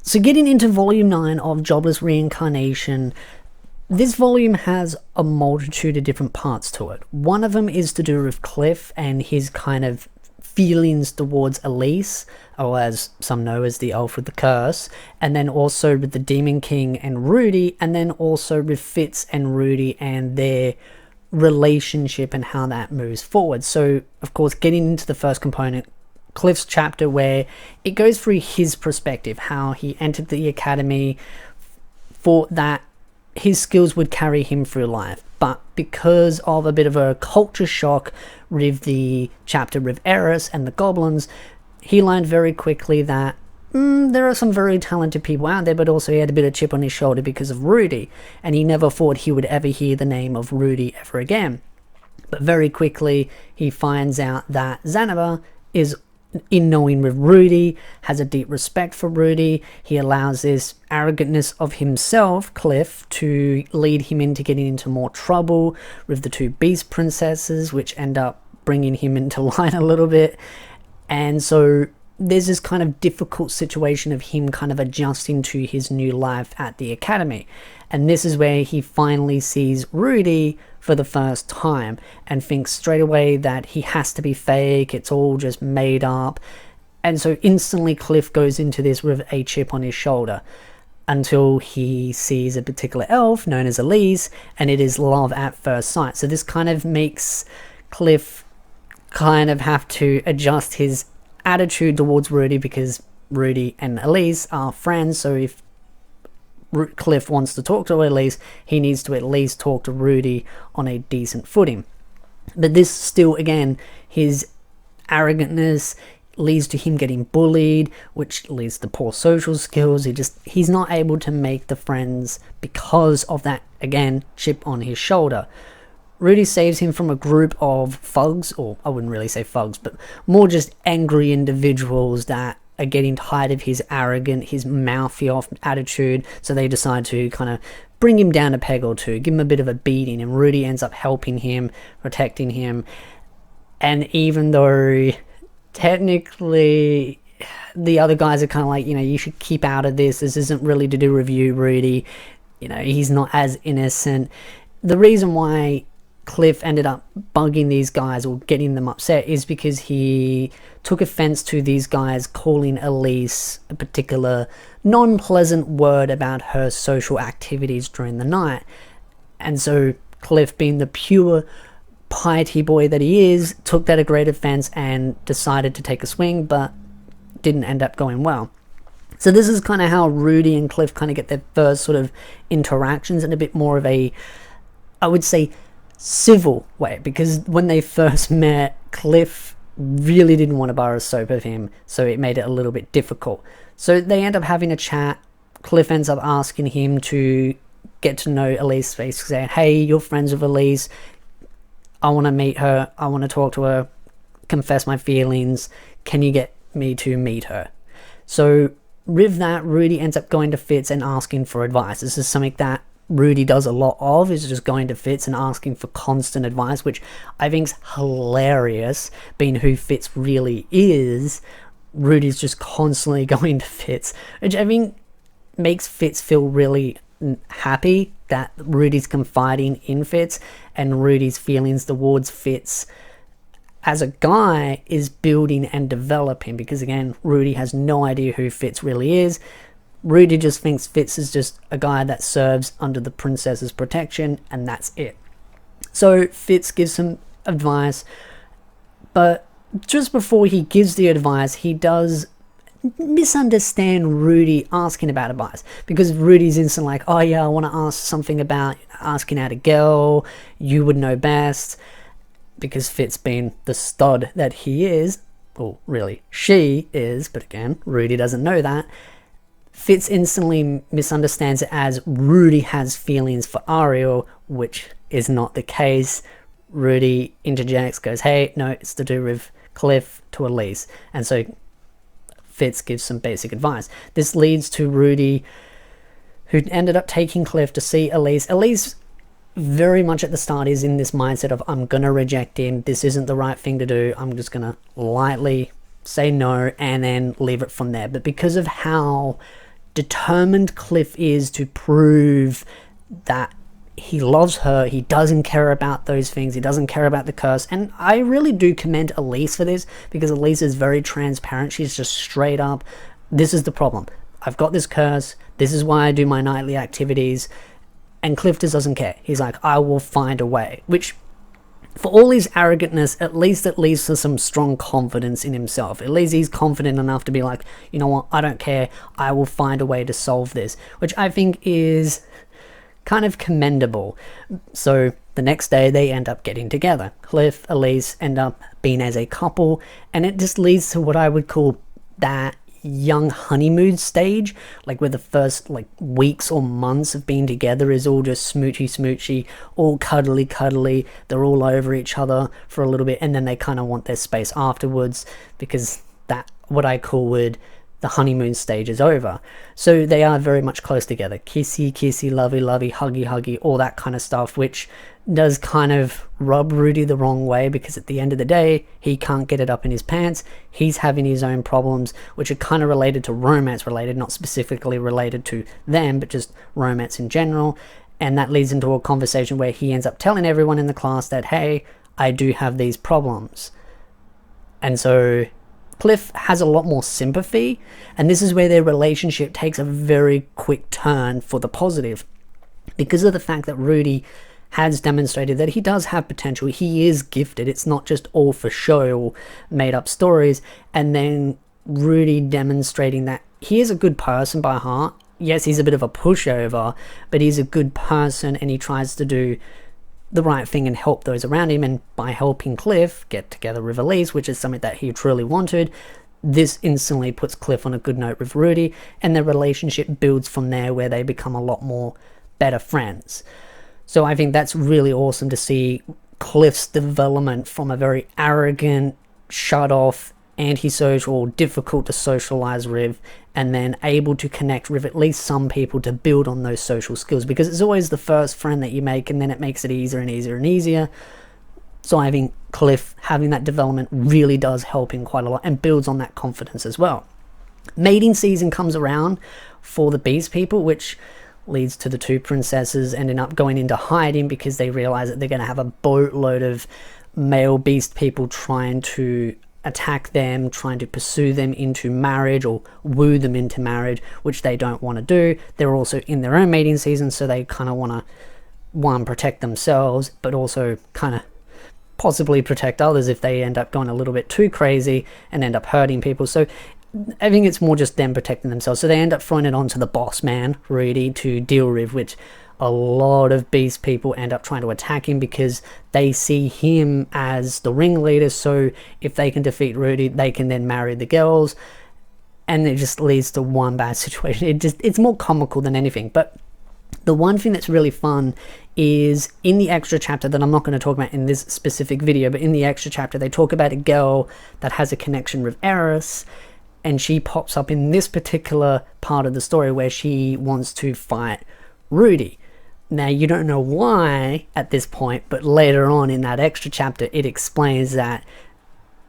So getting into volume 9 of Jobless Reincarnation, this volume has a multitude of different parts to it. One of them is to do with Cliff and his kind of feelings towards Elise, or as some know as the elf with the curse, and then also with the Demon King and Rudy, and then also with Fitz and Rudy and their relationship and how that moves forward. So of course, getting into the first component, Cliff's chapter, where it goes through his perspective, how he entered the academy, thought that his skills would carry him through life, but because of a bit of a culture shock with the chapter with Eris and the goblins, he learned very quickly that there are some very talented people out there, but also he had a bit of chip on his shoulder because of Rudy, and he never thought he would ever hear the name of Rudy ever again. But very quickly he finds out that Xanaba is in knowing with Rudy, has a deep respect for Rudy. He allows this arrogantness of himself, Cliff, to lead him into getting into more trouble with the two beast princesses, which end up bringing him into line a little bit. And so there's this kind of difficult situation of him kind of adjusting to his new life at the academy. And this is where he finally sees Rudy for the first time and thinks straight away that he has to be fake, it's all just made up. And so instantly Cliff goes into this with a chip on his shoulder until he sees a particular elf known as Elise, and it is love at first sight. So this kind of makes Cliff kind of have to adjust his attitude towards Rudy, because Rudy and Elise are friends. So if Cliff wants to talk to Elise, he needs to at least talk to Rudy on a decent footing. But this still, again, his arrogantness leads to him getting bullied, which leads to poor social skills. He's not able to make the friends because of that, again, chip on his shoulder. Rudy saves him from a group of thugs, or I wouldn't really say thugs, but more just angry individuals that are getting tired of his arrogant, his mouthy off attitude, so they decide to kind of bring him down a peg or two, give him a bit of a beating, and Rudy ends up helping him, protecting him. And even though technically the other guys are kind of like, you should keep out of this isn't really to do with you, Rudy, he's not as innocent. The reason why Cliff ended up bugging these guys or getting them upset is because he took offense to these guys calling Elise a particular non-pleasant word about her social activities during the night. And so Cliff, being the pure piety boy that he is, took that a great offense and decided to take a swing, but didn't end up going well. So this is kind of how Rudy and Cliff kind of get their first sort of interactions in a bit more of a, I would say, civil way, because when they first met, Cliff really didn't want to borrow soap of him, so it made it a little bit difficult. So they end up having a chat. Cliff ends up asking him to get to know Elise, basically saying, hey, you're friends with Elise, I want to meet her, I want to talk to her, confess my feelings, can you get me to meet her? So with that, Rudy ends up going to Fitz and asking for advice. This is something that Rudy does a lot of, is just going to Fitz and asking for constant advice, which I think's hilarious, being who Fitz really is. Rudy's just constantly going to Fitz, which I think makes Fitz feel really happy that Rudy's confiding in Fitz, and Rudy's feelings towards Fitz as a guy is building and developing, because again, Rudy has no idea who Fitz really is. Rudy just thinks Fitz is just a guy that serves under the princess's protection, and that's it. So Fitz gives some advice, but just before he gives the advice, he does misunderstand Rudy asking about advice, because Rudy's instant like, oh yeah, I want to ask something about asking out a girl, you would know best, because Fitz, being the stud that he is, or really she is, but again, Rudy doesn't know that, Fitz instantly misunderstands it as Rudy has feelings for Ariel, which is not the case. Rudy interjects, goes, hey, no, it's to do with Cliff to Elise. And so Fitz gives some basic advice. This leads to Rudy, who ended up taking Cliff to see Elise. Elise very much at the start is in this mindset of, I'm going to reject him, this isn't the right thing to do, I'm just going to lightly say no and then leave it from there. But because of how determined Cliff is to prove that he loves her, he doesn't care about those things, he doesn't care about the curse. And I really do commend Elise for this, because Elise is very transparent. She's just straight up, this is the problem, I've got this curse, this is why I do my nightly activities. And Cliff just doesn't care. He's like, I will find a way. Which, for all his arrogantness, at least it leads to some strong confidence in himself. At least he's confident enough to be like, you know what, I don't care, I will find a way to solve this. Which I think is kind of commendable. So the next day they end up getting together. Cliff, Elise end up being as a couple, and it just leads to what I would call that young honeymoon stage, like where the first like weeks or months of being together is all just smoochy, all cuddly, they're all over each other for a little bit, and then they kind of want their space afterwards, because that, what I call the honeymoon stage is over. So they are very much close together, kissy, lovey, huggy, all that kind of stuff, which does kind of rub Rudy the wrong way, because at the end of the day, he can't get it up in his pants. He's having his own problems, which are kind of related to romance related, not specifically related to them, but just romance in general. And that leads into a conversation where he ends up telling everyone in the class that, hey, I do have these problems. And so Cliff has a lot more sympathy, and this is where their relationship takes a very quick turn for the positive, because of the fact that Rudy has demonstrated that he does have potential. He is gifted. It's not just all for show or made up stories. And then Rudy demonstrating that he is a good person by heart. Yes, he's a bit of a pushover, but he's a good person, and he tries to do the right thing and help those around him. And by helping Cliff get together with Elise, which is something that he truly wanted, this instantly puts Cliff on a good note with Rudy, and their relationship builds from there, where they become a lot more better friends. So I think that's really awesome to see Cliff's development from a very arrogant, shut off, antisocial, difficult to socialize with, and then able to connect with at least some people to build on those social skills, because it's always the first friend that you make, and then it makes it easier and easier and easier. So I think Cliff having that development really does help him quite a lot, and builds on that confidence as well. Mating season comes around for the Beast people, which leads to the two princesses ending up going into hiding, because they realize that they're going to have a boatload of male beast people trying to attack them, trying to pursue them into marriage or woo them into marriage, which they don't want to do. They're also in their own mating season, so they kind of want to, one, protect themselves, but also kind of possibly protect others if they end up going a little bit too crazy and end up hurting people. So I think it's more just them protecting themselves. So they end up throwing it onto the boss man, Rudy, to deal with, which a lot of beast people end up trying to attack him, because they see him as the ringleader. So if they can defeat Rudy, they can then marry the girls, and it just leads to one bad situation. It's more comical than anything. But the one thing that's really fun is in the extra chapter that I'm not going to talk about in this specific video, but in the extra chapter they talk about a girl that has a connection with Eris, and she pops up in this particular part of the story where she wants to fight Rudy. Now, you don't know why at this point, but later on in that extra chapter, it explains that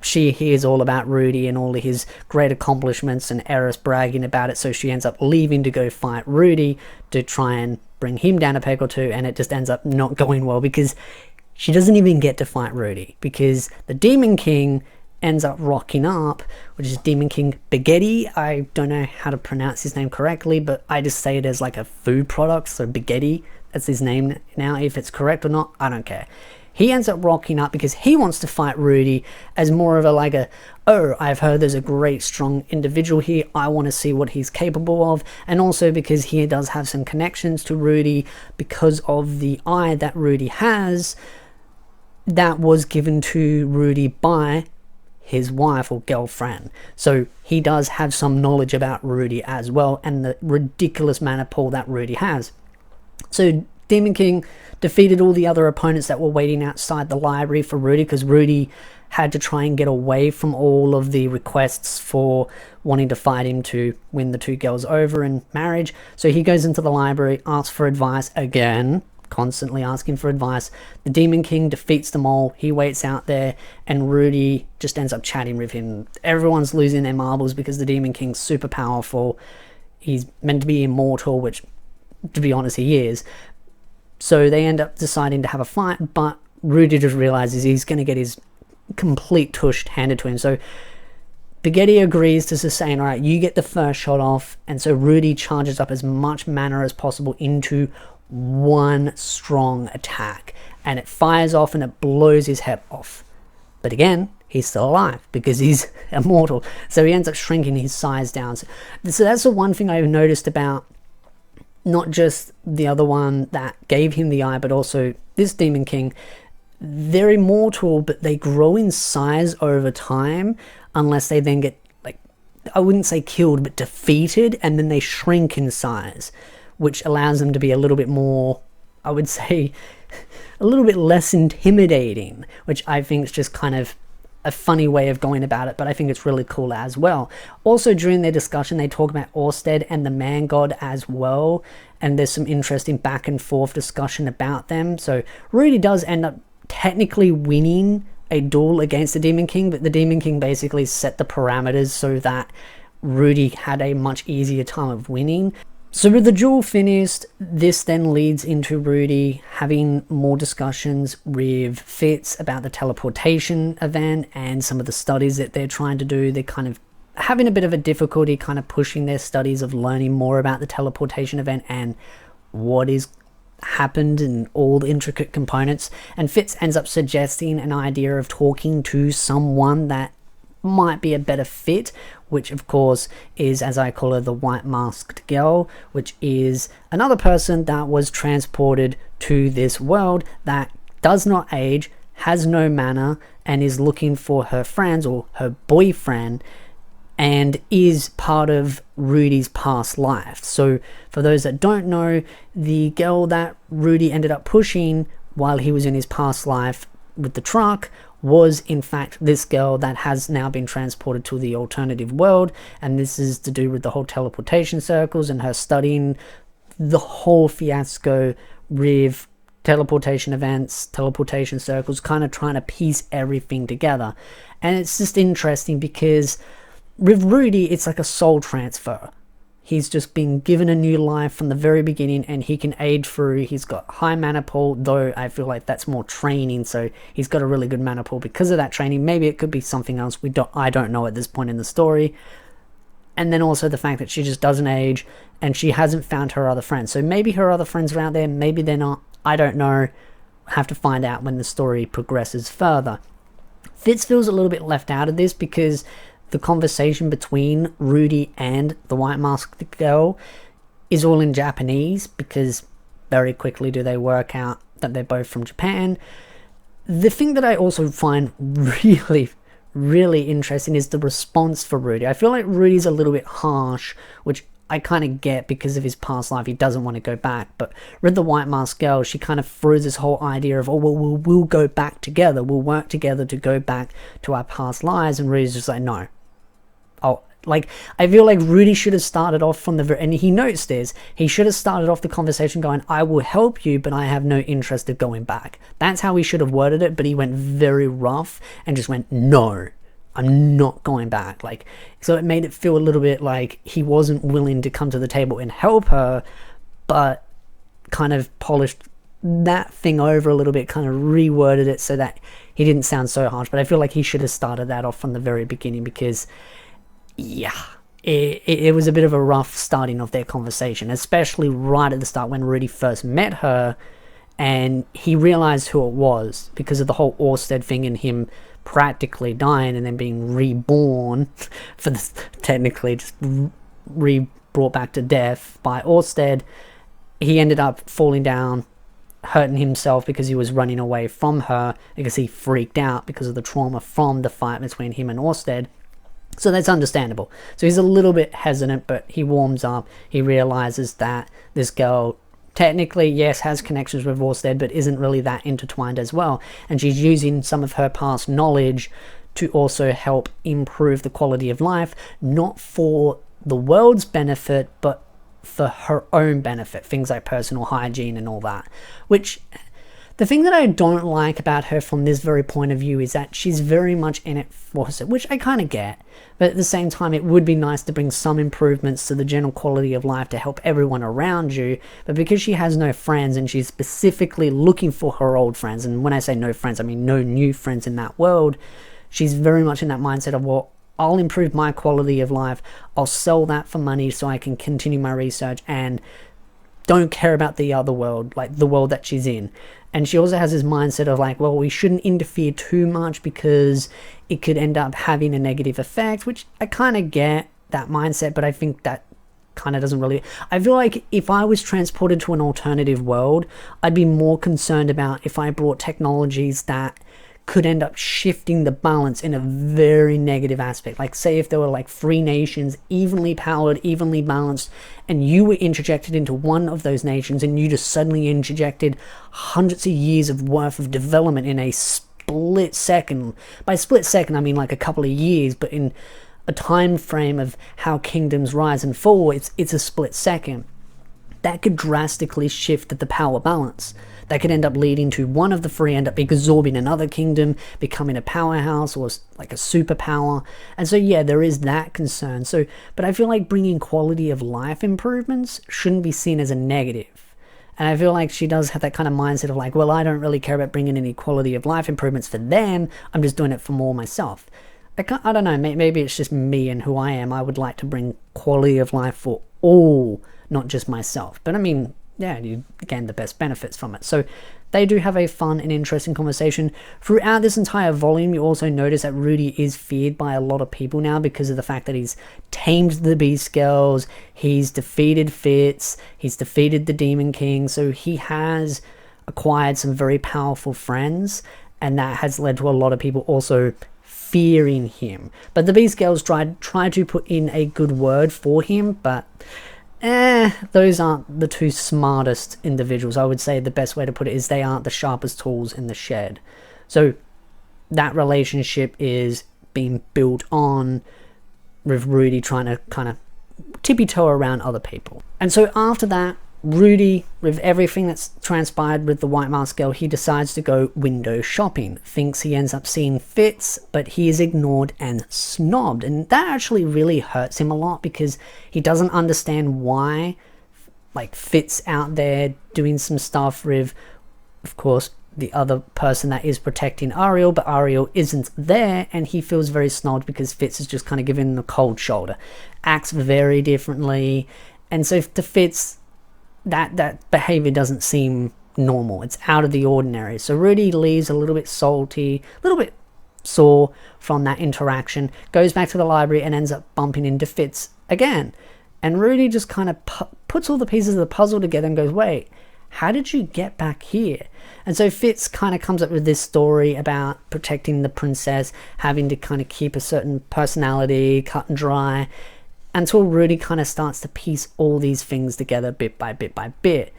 she hears all about Rudy and all of his great accomplishments, and Eris bragging about it, so she ends up leaving to go fight Rudy to try and bring him down a peg or two, and it just ends up not going well, because she doesn't even get to fight Rudy, because the Demon King ends up rocking up, which is Demon King Spaghetti. I don't know how to pronounce his name correctly, but I just say it as like a food product, so Spaghetti, that's his name now. If it's correct or not, I don't care. He ends up rocking up because he wants to fight Rudy as more of a oh, I've heard there's a great strong individual here, I want to see what he's capable of, and also because he does have some connections to Rudy because of the eye that Rudy has that was given to Rudy by his wife or girlfriend. So he does have some knowledge about Rudy as well, and the ridiculous mana pool that Rudy has. So Demon King defeated all the other opponents that were waiting outside the library for Rudy, because Rudy had to try and get away from all of the requests for wanting to fight him to win the two girls over in marriage. So he goes into the library, asks for advice again, constantly asking for advice. The Demon King defeats them all. He waits out there, and Rudy just ends up chatting with him. Everyone's losing their marbles because the Demon King's super powerful. he's meant to be immortal, which, to be honest, he is. So they end up deciding to have a fight, but Rudy just realizes he's going to get his complete tush handed to him. So Spaghetti agrees to just saying, all right, you get the first shot off, and so Rudy charges up as much mana as possible into one strong attack, and it fires off and it blows his head off. But again, he's still alive because he's immortal, so he ends up shrinking his size down. So that's the one thing I've noticed about not just the other one that gave him the eye, but also this Demon King. They're immortal, but they grow in size over time unless they then get, like, I wouldn't say killed, but defeated, and then they shrink in size, which allows them to be a little bit more, I would say, a little bit less intimidating, which I think is just kind of a funny way of going about it, but I think it's really cool as well. Also, during their discussion, they talk about Orsted and the Man God as well, and there's some interesting back and forth discussion about them. So Rudy does end up technically winning a duel against the Demon King, but the Demon King basically set the parameters so that Rudy had a much easier time of winning. So with the duel finished, this then leads into Rudy having more discussions with Fitz about the teleportation event and some of the studies that they're trying to do. They're kind of having a bit of a difficulty kind of pushing their studies of learning more about the teleportation event and what is happened and all the intricate components. And Fitz ends up suggesting an idea of talking to someone that might be a better fit, which of course is, as I call her, the white masked girl, which is another person that was transported to this world that does not age, has no mana, and is looking for her friends or her boyfriend, and is part of Rudy's past life. So for those that don't know, the girl that Rudy ended up pushing while he was in his past life with the truck was in fact this girl that has now been transported to the alternative world, and this is to do with the whole teleportation circles and her studying the whole fiasco with teleportation events, teleportation circles, kind of trying to piece everything together. And it's just interesting because with Rudy, it's like a soul transfer. He's just been given a new life from the very beginning, and he can age through. He's got high mana pool, though I feel like that's more training, so he's got a really good mana pool because of that training. Maybe it could be something else. I don't know at this point in the story. And then also the fact that she just doesn't age, and she hasn't found her other friends. So maybe her other friends are out there, maybe they're not. I don't know. Have to find out when the story progresses further. Fitz feels a little bit left out of this because the conversation between Rudy and the white masked girl is all in Japanese, because very quickly do they work out that they're both from Japan. The thing that I also find really, really interesting is the response for Rudy. I feel like Rudy's a little bit harsh, which I kind of get because of his past life. He doesn't want to go back. But with the white masked girl, she kind of throws this whole idea of, oh, well, we'll go back together. We'll work together to go back to our past lives. And Rudy's just like, no. Oh, like, I feel like Rudy should have started off from the and he notes this, he should have started off the conversation going, I will help you, but I have no interest of going back. That's how he should have worded it, but he went very rough and just went, no, I'm not going back. Like, so it made it feel a little bit like he wasn't willing to come to the table and help her, but kind of polished that thing over a little bit, kind of reworded it so that he didn't sound so harsh. But I feel like he should have started that off from the very beginning, because yeah, it was a bit of a rough starting of their conversation, especially right at the start when Rudy first met her and he realized who it was because of the whole Orsted thing and him practically dying and then being reborn for the technically just brought back to death by Orsted. He ended up falling down, hurting himself because he was running away from her because he freaked out because of the trauma from the fight between him and Orsted. So that's understandable. So he's a little bit hesitant, but he warms up. He realizes that this girl technically, yes, has connections with Orsted, but isn't really that intertwined as well. And she's using some of her past knowledge to also help improve the quality of life, not for the world's benefit, but for her own benefit. Things like personal hygiene and all that. Which, The thing that I don't like about her from this very point of view is that she's very much in it for herself, which I kind of get. But at the same time, it would be nice to bring some improvements to the general quality of life to help everyone around you. But because she has no friends and she's specifically looking for her old friends, and when I say no friends, I mean no new friends in that world, she's very much in that mindset of, well, I'll improve my quality of life, I'll sell that for money so I can continue my research, and don't care about the other world, like the world that she's in. And she also has this mindset of like, well, we shouldn't interfere too much because it could end up having a negative effect, which I kind of get that mindset, but I think that kind of doesn't really... I feel like if I was transported to an alternative world, I'd be more concerned about if I brought technologies that could end up shifting the balance in a very negative aspect. Like, say if there were like 3 nations, evenly powered, evenly balanced, and you were interjected into one of those nations and you just suddenly interjected hundreds of years of worth of development in a split second. By split second, I mean like a couple of years, but in a time frame of how kingdoms rise and fall, it's a split second. That could drastically shift the power balance. That could end up leading to one of the 3 end up absorbing another kingdom, becoming a powerhouse or like a superpower. And so yeah, there is that concern. So, but I feel like bringing quality of life improvements shouldn't be seen as a negative. And I feel like she does have that kind of mindset of like, well, I don't really care about bringing any quality of life improvements for them, I'm just doing it for more myself. I don't know, maybe it's just me and who I am. I would like to bring quality of life for all, not just myself. But I mean, yeah, you gain the best benefits from it. So they do have a fun and interesting conversation. Throughout this entire volume, you also notice that Rudy is feared by a lot of people now because of the fact that he's tamed the Beast Girls, he's defeated Fitz, he's defeated the Demon King, so he has acquired some very powerful friends, and that has led to a lot of people also fearing him. But the Beast Girls try to put in a good word for him, but those aren't the 2 smartest individuals. I would say the best way to put it is they aren't the sharpest tools in the shed. So that relationship is being built on with Rudy trying to kind of tippy-toe around other people. And so after that, Rudy, with everything that's transpired with the White Mask Girl, he decides to go window shopping. Thinks he ends up seeing Fitz, but he is ignored and snobbed. And that actually really hurts him a lot because he doesn't understand why, like, Fitz out there doing some stuff with, of course, the other person that is protecting Ariel, but Ariel isn't there, and he feels very snobbed because Fitz is just kind of giving him the cold shoulder. Acts very differently, and so to Fitz, that behavior doesn't seem normal. It's out of the ordinary. So Rudy leaves a little bit salty, a little bit sore from that interaction, goes back to the library and ends up bumping into Fitz again. And Rudy just kind of puts all the pieces of the puzzle together and goes, wait, how did you get back here? And so Fitz kind of comes up with this story about protecting the princess, having to kind of keep a certain personality, cut and dry, until Rudy kind of starts to piece all these things together bit by bit by bit.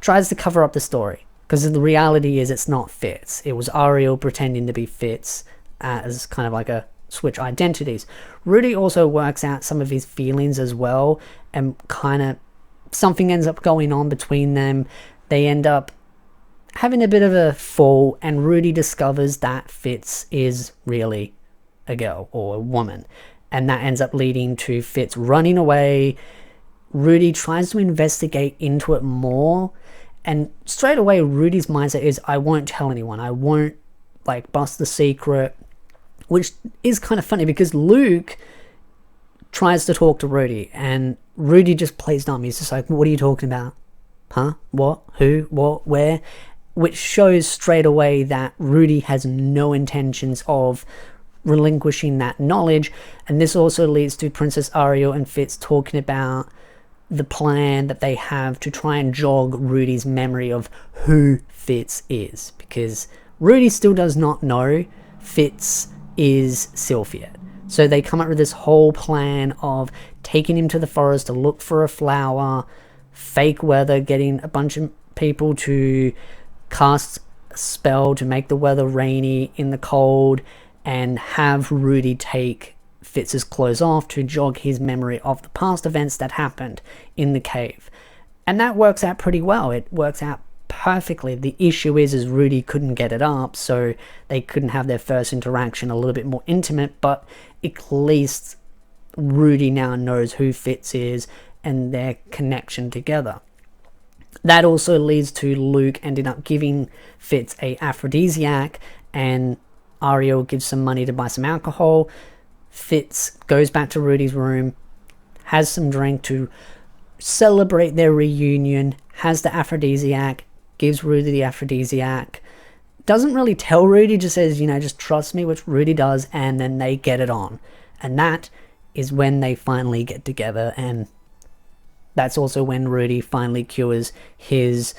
Tries to cover up the story, because the reality is it's not Fitz. It was Ariel pretending to be Fitz as kind of like a switch identities. Rudy also works out some of his feelings as well, and kind of something ends up going on between them. They end up having a bit of a fall, and Rudy discovers that Fitz is really a girl or a woman. And that ends up leading to Fitz running away. Rudy tries to investigate into it more. And straight away, Rudy's mindset is, I won't tell anyone. I won't, like, bust the secret. Which is kind of funny because Luke tries to talk to Rudy. And Rudy just plays dumb. He's just like, what are you talking about? Huh? What? Who? What? Where? Which shows straight away that Rudy has no intentions of relinquishing that knowledge. And this also leads to Princess Ariel and Fitz talking about the plan that they have to try and jog Rudy's memory of who Fitz is, because Rudy still does not know Fitz is Sylphia. So they come up with this whole plan of taking him to the forest to look for a flower, fake weather, getting a bunch of people to cast a spell to make the weather rainy in the cold, and have Rudy take Fitz's clothes off to jog his memory of the past events that happened in the cave. And that works out pretty well. It works out perfectly. The issue is Rudy couldn't get it up, so they couldn't have their first interaction a little bit more intimate, but at least Rudy now knows who Fitz is and their connection together. That also leads to Luke ending up giving Fitz a aphrodisiac, and Ariel gives some money to buy some alcohol. Fitz goes back to Rudy's room, has some drink to celebrate their reunion, has the aphrodisiac, gives Rudy the aphrodisiac, doesn't really tell Rudy, just says, just trust me, which Rudy does, and then they get it on. And that is when they finally get together, and that's also when Rudy finally cures his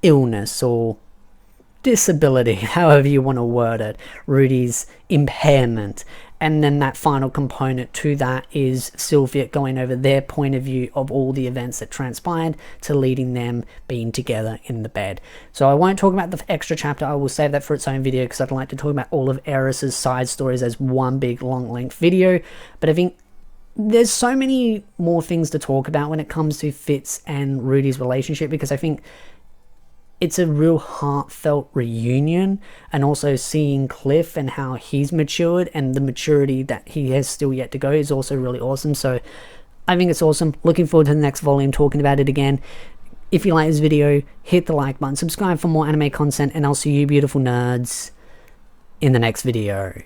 illness or disability, however you want to word it, Rudy's impairment. And then that final component to that is Sylphia going over their point of view of all the events that transpired to leading them being together in the bed. So I won't talk about the extra chapter. I will save that for its own video because I'd like to talk about all of Eris's side stories as one big long length video. But I think there's so many more things to talk about when it comes to Fitz and Rudy's relationship, because I think it's a real heartfelt reunion, and also seeing Cliff and how he's matured and the maturity that he has still yet to go is also really awesome. So I think it's awesome. Looking forward to the next volume, talking about it again. If you like this video, hit the like button, subscribe for more anime content, and I'll see you beautiful nerds in the next video.